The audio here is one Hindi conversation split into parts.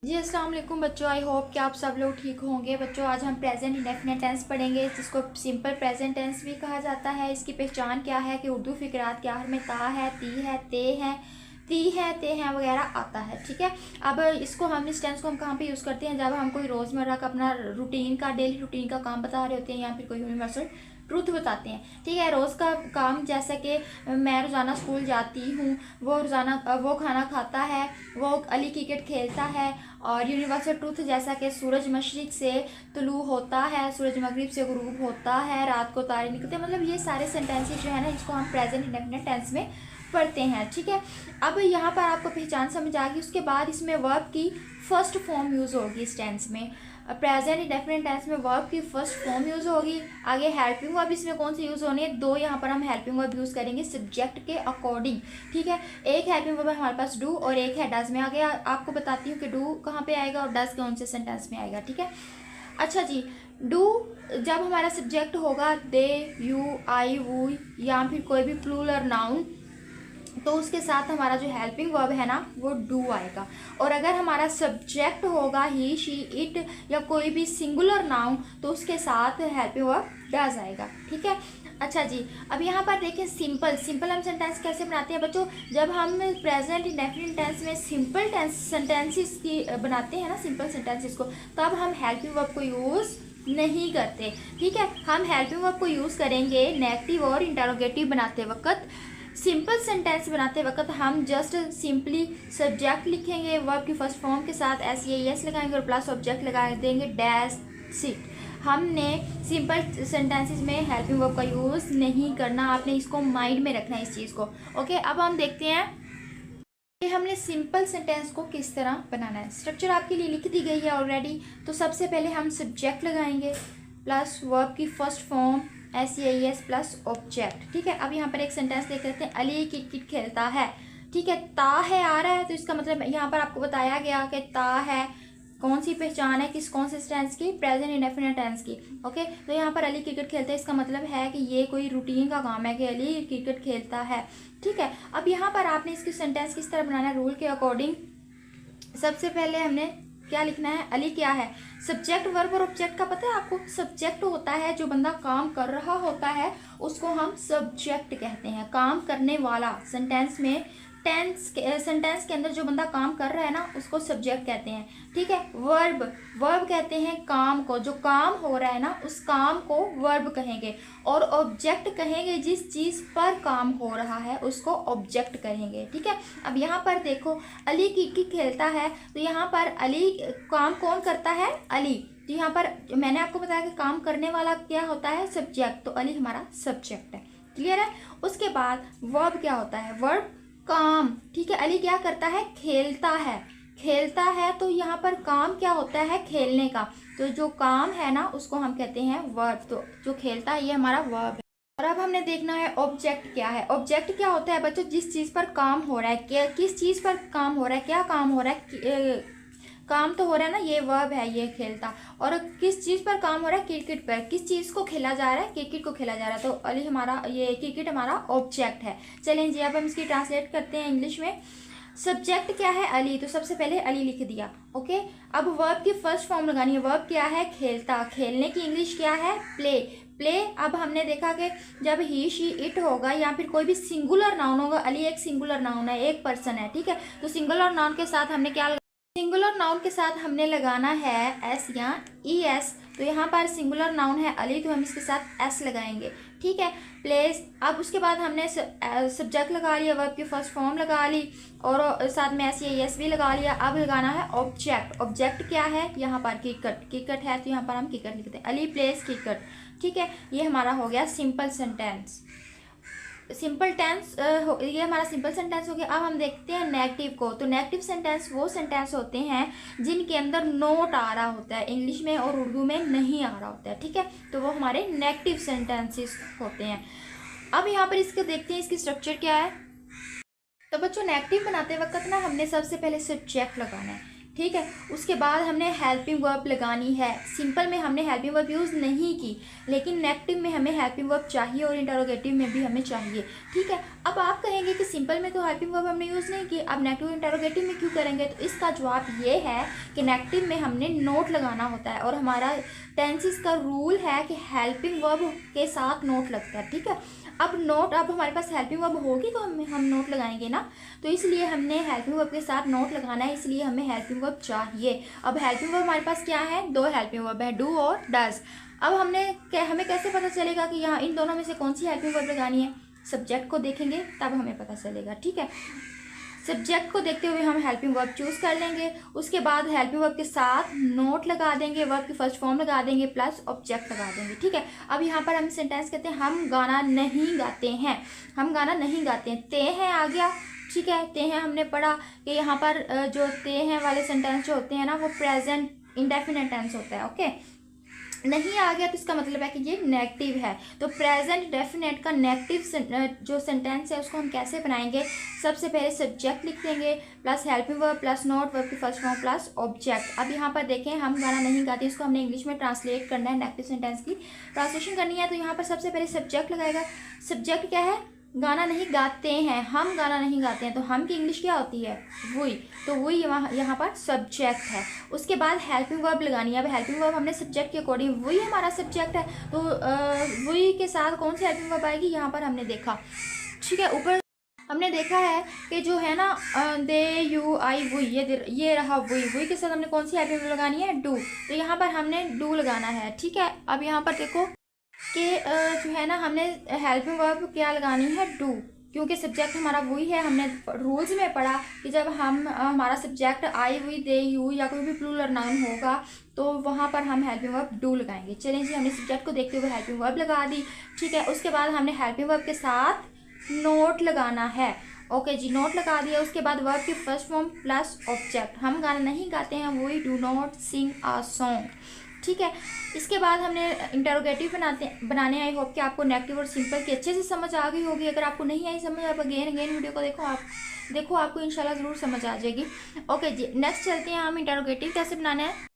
जी अस्सलाम वालेकुम बच्चों, आई होप कि आप सब लोग ठीक होंगे। बच्चों आज हम प्रेजेंट इंडेफिनिट टेंस पढ़ेंगे, जिसको सिंपल प्रेजेंट टेंस भी कहा जाता है। इसकी पहचान क्या है कि उर्दू फ़िक़रात के आखिर में ता है, ती है, ते है, ती है, ते हैं वगैरह आता है। ठीक है, अब इसको हम इस टेंस को हम कहाँ पे यूज़ करते हैं? जब हम कोई रोज़मर्रा का अपना रूटीन का डेली रूटीन का काम बता रहे होते हैं या फिर कोई यूनिवर्सल ट्रूथ बताते हैं। ठीक है, रोज़ का काम जैसा कि मैं रोज़ाना स्कूल जाती हूँ, वो रोज़ाना वो खाना खाता है, वो अली क्रिकेट खेलता है। और यूनिवर्सल ट्रूथ जैसा कि सूरज मशरिक से तुलू होता है, सूरज मगरिब से गुरूब होता है, रात को तारे निकलते हैं। मतलब ये सारे सेंटेंसेस जो है ना, इसको हम प्रेजेंट इंडेफिनिट टेंस में पढ़ते हैं। ठीक है, अब यहाँ पर आपको पहचान समझ आ गई। उसके बाद इसमें वर्ब की फर्स्ट फॉर्म यूज़ होगी इस टेंस में। प्रेजेंट इंडेफिनिट टेंस में वर्ब की फर्स्ट फॉर्म यूज़ होगी। आगे हेल्पिंग वर्ब इसमें कौन सी यूज़ होनी है? दो यहाँ पर हम हेल्पिंग वर्ब यूज़ करेंगे सब्जेक्ट के अकॉर्डिंग। ठीक है, एक हेल्पिंग वर्ब है हमारे पास डू और एक है डज में। आगे आपको बताती हूँ कि डू कहाँ पे आएगा और डज कौन से सेंटेंस में आएगा। ठीक है, अच्छा जी, डू जब हमारा सब्जेक्ट होगा दे, यू, आई, वो या फिर कोई भी प्लूरल नाउन, तो उसके साथ हमारा जो हेल्पिंग वर्ब है ना वो डू आएगा। और अगर हमारा सब्जेक्ट होगा ही, शी, इट या कोई भी सिंगुलर नाउन, तो उसके साथ हेल्पिंग वर्ब डज आएगा। ठीक है, अच्छा जी, अब यहाँ पर देखें सिंपल हम सेंटेंस कैसे बनाते हैं बच्चों? जब हम प्रेजेंट इंडेफिनिट टेंस में सिंपल टेंस सेंटेंसेस की बनाते हैं ना, सिंपल सेंटेंसेस को, तब हम हेल्पिंग वर्ब को यूज़ नहीं करते। ठीक है, हम हेल्पिंग वर्ब को यूज़ करेंगे नेगेटिव और इंटरोगेटिव बनाते वक्त। सिंपल सेंटेंस बनाते वक्त हम जस्ट सिंपली सब्जेक्ट लिखेंगे वर्ब की फर्स्ट फॉर्म के साथ, एस ए एस लगाएंगे और प्लस ऑब्जेक्ट लगा देंगे, डैश सिट। हमने सिंपल सेंटेंसेस में हेल्पिंग वर्ब का यूज़ नहीं करना, आपने इसको माइंड में रखना है इस चीज़ को। ओके, अब हम देखते हैं कि हमने सिंपल सेंटेंस को किस तरह बनाना है। स्ट्रक्चर आपके लिए लिख दी गई है ऑलरेडी। तो सबसे पहले हम सब्जेक्ट लगाएंगे प्लस वर्ब की first form SEIS plus object. ठीक है, अब यहाँ पर एक सेंटेंस देख लेते हैं, अली क्रिकेट खेलता है। ठीक है, ता है आ रहा है, तो इसका मतलब यहाँ पर आपको बताया गया कि ता है कौन सी पहचान है कौन से टेंस की? प्रेजेंट इंडेफिनिट टेंस की। ओके, तो यहाँ पर अली क्रिकेट खेलता है, इसका मतलब है कि ये कोई रूटीन का काम है कि अली क्रिकेट खेलता है। ठीक है, अब यहाँ पर आपने इसकी सेंटेंस किस तरह बनाना है रूल के अकॉर्डिंग? सबसे पहले हमने क्या लिखना है? अली क्या है? सब्जेक्ट, वर्ब और ऑब्जेक्ट का पता है आपको? सब्जेक्ट होता है जो बंदा काम कर रहा होता है, उसको हम सब्जेक्ट कहते हैं। काम करने वाला सेंटेंस में सेंटेंस के अंदर जो बंदा काम कर रहा है ना, उसको सब्जेक्ट कहते हैं। ठीक है, वर्ब कहते हैं काम को, जो काम हो रहा है ना उस काम को वर्ब कहेंगे। और ऑब्जेक्ट कहेंगे जिस चीज़ पर काम हो रहा है उसको ऑब्जेक्ट कहेंगे। ठीक है, अब यहाँ पर देखो अली क्रिकेट खेलता है, तो यहाँ पर अली काम कौन करता है? अली। तो यहाँ पर मैंने आपको बताया कि काम करने वाला क्या होता है? सब्जेक्ट, तो अली हमारा सब्जेक्ट है। क्लियर है? उसके बाद वर्ब क्या होता है? वर्ब काम। ठीक है, अली क्या करता है? खेलता है, तो यहाँ पर काम क्या होता है? खेलने का। तो जो काम है ना उसको हम कहते हैं वर्ब। तो जो खेलता है ये हमारा वर्ब है। और अब हमने देखना है ऑब्जेक्ट क्या है। ऑब्जेक्ट क्या होता है बच्चों? जिस चीज़ पर काम हो रहा है, किस चीज़ पर काम हो रहा है, क्या काम हो रहा है? काम तो हो रहा है ना, ये वर्ब है, ये खेलता। और किस चीज़ पर काम हो रहा है? क्रिकेट पर। किस चीज़ को खेला जा रहा है? क्रिकेट को खेला जा रहा है, तो अली हमारा, ये क्रिकेट हमारा ऑब्जेक्ट है। चलें जी, अब हम इसकी ट्रांसलेट करते हैं इंग्लिश में। सब्जेक्ट क्या है? अली, तो सबसे पहले अली लिख दिया। ओके, अब वर्ब की फर्स्ट फॉर्म लगानी है। वर्ब क्या है? खेलता। खेलने की इंग्लिश क्या है? प्ले। अब हमने देखा कि जब ही, शी, इट होगा या फिर कोई भी सिंगुलर नाउन होगा, अली एक सिंगुलर नाउन है, एक पर्सन है। ठीक है, तो सिंगुलर नाउन के साथ हमने क्या, सिंगुलर नाउन के साथ हमने लगाना है एस या ES। तो यहाँ पर सिंगुलर नाउन है अली, तो हम इसके साथ S लगाएंगे। ठीक है, प्लेस। अब उसके बाद हमने सब्जेक्ट लगा लिया, वर्ब की फर्स्ट फॉर्म लगा ली और साथ में SES भी लगा लिया। अब लगाना है ऑब्जेक्ट। ऑब्जेक्ट क्या है? यहाँ पर क्रिकेट है, तो यहाँ पर हम क्रिकेट लिखते हैं, अली प्लेस क्रिकेट। ठीक है, ये हमारा हो गया सिंपल सेंटेंस। सिंपल टेंस ये हमारा सिंपल सेंटेंस हो गया। अब हम देखते हैं नेगेटिव को। तो नेगेटिव सेंटेंस वो सेंटेंस होते हैं जिनके अंदर नोट आ रहा होता है, इंग्लिश में और उर्दू में नहीं आ रहा होता है। ठीक है, तो वो हमारे नेगेटिव सेंटेंसेस होते हैं। अब यहाँ पर इसको देखते हैं, इसकी स्ट्रक्चर क्या है। तो बच्चों नेगेटिव बनाते वक्त ना हमने सबसे पहले सब्जेक्ट लगाना है। ठीक है, उसके बाद हमने हेल्पिंग वर्ब लगानी है। सिंपल में हमने हेल्पिंग वर्ब यूज़ नहीं की, लेकिन नेगेटिव में हमें हेल्पिंग वर्ब चाहिए और इंटरोगेटिव में भी हमें चाहिए। ठीक है, अब आप कहेंगे कि सिंपल में तो हेल्पिंग वर्ब हमने यूज़ नहीं की, अब नेगेटिव इंटरोगेटिव में क्यों करेंगे? तो इसका जवाब ये है कि नेगेटिव में हमने नोट लगाना होता है और हमारा टेंसेस का रूल है कि हेल्पिंग वर्ब के साथ नोट लगता है, ठीक है। अब हमारे पास हेल्पिंग वर्ब होगी तो हम नोट लगाएंगे ना, तो इसलिए हमने हेल्पिंग वर्ब के साथ नोट लगाना है, इसलिए हमें हेल्पिंग वर्ब चाहिए। अब हेल्पिंग वर्ब हमारे पास क्या है? 2 हेल्पिंग वर्ब है, डू और डज। अब हमें कैसे पता चलेगा कि यहाँ इन दोनों में से कौन सी हेल्पिंग वर्ब लगानी है? सब्जेक्ट को देखेंगे तब हमें पता चलेगा, ठीक है। सब्जेक्ट को देखते हुए हम हेल्पिंग वर्ब चूज़ कर लेंगे, उसके बाद हेल्पिंग वर्ब के साथ नोट लगा देंगे, वर्ब की फर्स्ट फॉर्म लगा देंगे प्लस ऑब्जेक्ट लगा देंगे, ठीक है। अब यहाँ पर हम सेंटेंस कहते हैं हम गाना नहीं गाते हैं, हम गाना नहीं गाते हैं। ते हैं आ गया, ठीक है। ते हैं हमने पढ़ा कि यहाँ पर जो ते हैं वाले सेंटेंस जो होते हैं ना वो प्रेजेंट इंडेफिनिट टेंस होता है, ओके। नहीं आ गया तो इसका मतलब है कि ये नेगेटिव है। तो प्रेजेंट डेफिनेट का नेगेटिव जो सेंटेंस है उसको हम कैसे बनाएंगे? सबसे पहले सब्जेक्ट लिख देंगे plus helping verb plus note, verb की फर्स्ट फॉर्म प्लस ऑब्जेक्ट। अब यहाँ पर देखें हम गाना नहीं गाते, इसको हमने इंग्लिश में ट्रांसलेट करना है, नेगेटिव सेंटेंस की ट्रांसलेशन करनी है। तो यहाँ पर सबसे पहले सब्जेक्ट लगाएगा। सब्जेक्ट क्या है? गाना नहीं गाते हैं, हम गाना नहीं गाते हैं, तो हम की इंग्लिश क्या होती है? वही। तो वही यहाँ पर सब्जेक्ट है। उसके बाद हेल्पिंग वर्ब लगानी है। अब हेल्पिंग वर्ब हमने सब्जेक्ट के अकॉर्डिंग, वही हमारा सब्जेक्ट है, तो वही के साथ कौन सी हेल्पिंग वर्ब आएगी? यहाँ पर हमने देखा, ठीक है। ऊपर हमने देखा है कि जो है ना दे यू आई वही, ये रहा वही के साथ हमने कौन सी हेल्पिंग वर्ब लगानी है? डू। तो यहाँ पर हमने डू लगाना है, ठीक है। अब यहाँ पर देखो कि जो है ना हमने हेल्पिंग वर्ब क्या लगानी है? डू, क्योंकि सब्जेक्ट हमारा वही है। हमने रूल्स में पढ़ा कि जब हमारा सब्जेक्ट आई हुई दे यू या कोई भी प्लूरल नाउन होगा तो वहाँ पर हम हेल्पिंग वर्ब डू लगाएंगे। चलें जी, हमने सब्जेक्ट को देखते हुए हेल्पिंग वर्ब लगा दी, ठीक है। उसके बाद हमने हेल्पिंग वर्ब के साथ नोट लगाना है, ओके जी, नोट लगा दिया। उसके बाद वर्ब की फर्स्ट फॉर्म प्लस ऑब्जेक्ट। हम गाना नहीं गाते हैं, वही do not sing a song, ठीक है। इसके बाद हमने इंटरोगेटिव बनाने। आई होप कि आपको नेगेटिव और सिंपल की अच्छे से समझ आ गई होगी। अगर आपको नहीं आई समझ, आप अगेन वीडियो को देखो आपको इंशाल्लाह ज़रूर समझ आ जाएगी। ओके जी, नेक्स्ट चलते हैं हम इंटरोगेटिव कैसे बनाना है।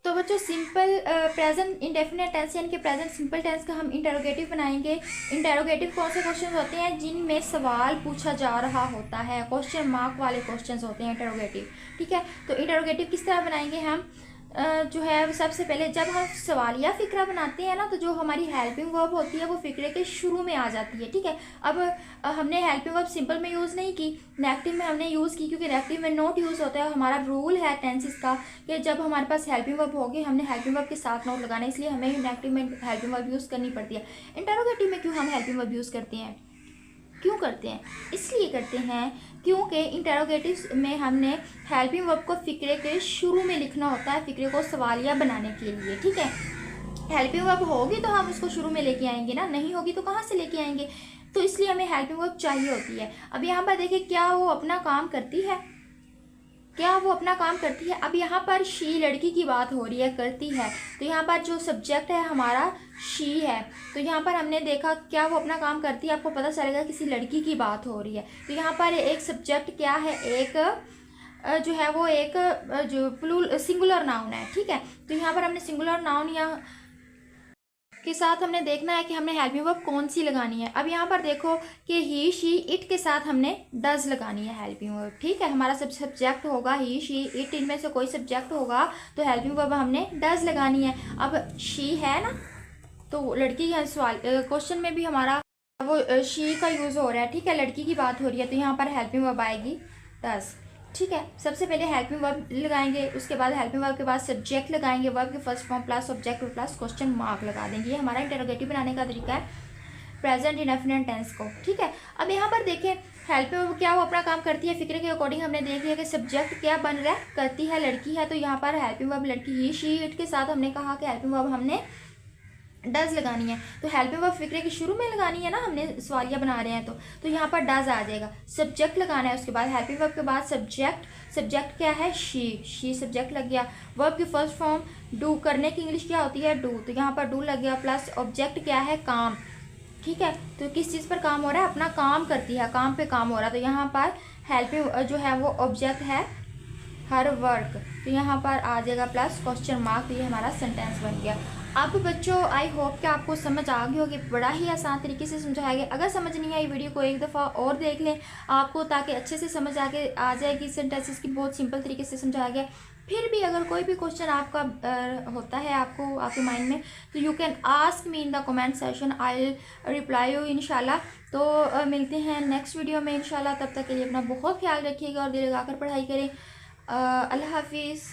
तो बच्चों सिंपल प्रेजेंट इंडेफिनिट टेंस यानी कि प्रेजेंट सिंपल टेंस का हम इंटरोगेटिव बनाएंगे। इंटरोगेटिव कौन से क्वेश्चन होते हैं? जिनमें सवाल पूछा जा रहा होता है, क्वेश्चन मार्क वाले क्वेश्चन होते हैं इंटरोगेटिव, ठीक है। तो इंटरोगेटिव किस तरह बनाएंगे हम? जो है सबसे पहले जब हम सवालिया फ़िक्रा बनाते हैं ना, तो जो हमारी हेल्पिंग वर्ब होती है वो फ़िक्रे के शुरू में आ जाती है, ठीक है। अब हमने हेल्पिंग वर्ब सिंपल में यूज़ नहीं की, नेगेटिव में हमने यूज़ की, क्योंकि नेगेटिव में नोट यूज़ होता है। हमारा रूल है टेंसेस का कि जब हमारे पास हेल्पिंग वर्ब होगी हमने हेल्पिंग वर्ब के साथ नोट लगाना है, इसलिए हमें नेगेटिव में हेल्पिंग वर्ब यूज़ करनी पड़ती है। इंटरोगेटिव में क्यों हम हेल्पिंग वर्ब यूज़ करते हैं? क्यों करते हैं? इसलिए करते हैं क्योंकि इंटरोगेटिव में हमने हेल्पिंग वर्ब को फ़िक्रे के शुरू में लिखना होता है, फ़िक्रे को सवालिया बनाने के लिए, ठीक है। हेल्पिंग वर्ब होगी तो हम उसको शुरू में लेके आएंगे ना, नहीं होगी तो कहाँ से लेके आएंगे? तो इसलिए हमें हेल्पिंग वर्ब चाहिए होती है। अब यहाँ पर देखिए क्या वो अपना काम करती है, क्या वो अपना काम करती है? अब यहाँ पर शी लड़की की बात हो रही है, करती है, तो यहाँ पर जो सब्जेक्ट है हमारा शी है, तो यहाँ पर हमने देखा क्या वो अपना काम करती है। आपको पता चलेगा किसी लड़की की बात हो रही है, तो यहाँ पर एक सब्जेक्ट क्या है? एक जो है वो एक जो सिंगुलर नाउन है, ठीक है। तो यहाँ पर हमने सिंगुलर नाउन या के साथ हमने देखना है कि हमने हेल्पिंग वर्ब कौन सी लगानी है। अब यहाँ पर देखो कि ही शी इट के साथ हमने डज लगानी है हेल्पिंग वर्ब, ठीक है। हमारा सब सब्जेक्ट होगा ही शी इट, इनमें से कोई सब्जेक्ट होगा तो हेल्पिंग वर्ब हमने डज लगानी है। अब शी है ना, तो लड़की का सवाल क्वेश्चन में भी हमारा वो शी का यूज़ हो रहा है, ठीक है, लड़की की बात हो रही है, तो यहाँ पर हेल्पिंग वर्ब आएगी डज, ठीक है। सबसे पहले हेल्पिंग वर्ब लगाएंगे, उसके बाद हेल्पिंग वर्ब के बाद सब्जेक्ट लगाएंगे, वर्ब के first form plus object plus question mark लगा देंगे। ये हमारा इंटरोगेटिव बनाने का तरीका है प्रेजेंट इंडेफिनिट टेंस को, ठीक है। अब यहाँ पर देखें हेल्पिंग वर्ब क्या वो अपना काम करती है, फ़िक्रे के अकॉर्डिंग हमने देख लिया कि सब्जेक्ट क्या बन रहा है, करती है, लड़की है, तो यहाँ पर हेल्पिंग वर्ब लड़की ही शी इट के साथ हमने कहा कि हेल्पिंग वर्ब हमने डज लगानी है। तो हेल्पिंग वर्ब फ़िक्रे के शुरू में लगानी है ना, हमने सवालिया बना रहे हैं तो यहाँ पर डज आ जाएगा। सब्जेक्ट लगाना है, उसके बाद हेल्पिंग वर्ब के बाद सब्जेक्ट क्या है? शी सब्जेक्ट लग गया। वर्ब की फर्स्ट फॉर्म डू, करने की इंग्लिश क्या होती है? डू, तो यहाँ पर डू लग गया प्लस ऑब्जेक्ट क्या है? काम, ठीक है। तो किस चीज़ पर काम हो रहा है? अपना काम करती है, काम पे काम हो रहा है, तो यहाँ पर हेल्पिंग जो है वो ऑब्जेक्ट है हर वर्क, तो यहाँ पर आ जाएगा प्लस क्वेश्चन मार्क, तो ये हमारा सेंटेंस बन गया। अब बच्चों आई होप कि आपको समझ आ गई होगी, बड़ा ही आसान तरीके से समझाया गया। अगर समझ नहीं आई वीडियो को एक दफ़ा और देख लें आपको, ताकि अच्छे से समझ आ जाएगी। सेंटेंसेस की बहुत सिंपल तरीके से समझाया गया। फिर भी अगर कोई भी क्वेश्चन आपका होता है आपको आपके माइंड में, तो you can ask me in the comment session, I will reply you इंशाल्लाह। तो मिलते हैं नेक्स्ट वीडियो में इंशाल्लाह। तब तक के लिए अपना बहुत ख्याल रखिएगा और दिल लगाकर पढ़ाई करें। अल्लाह हाफिज़।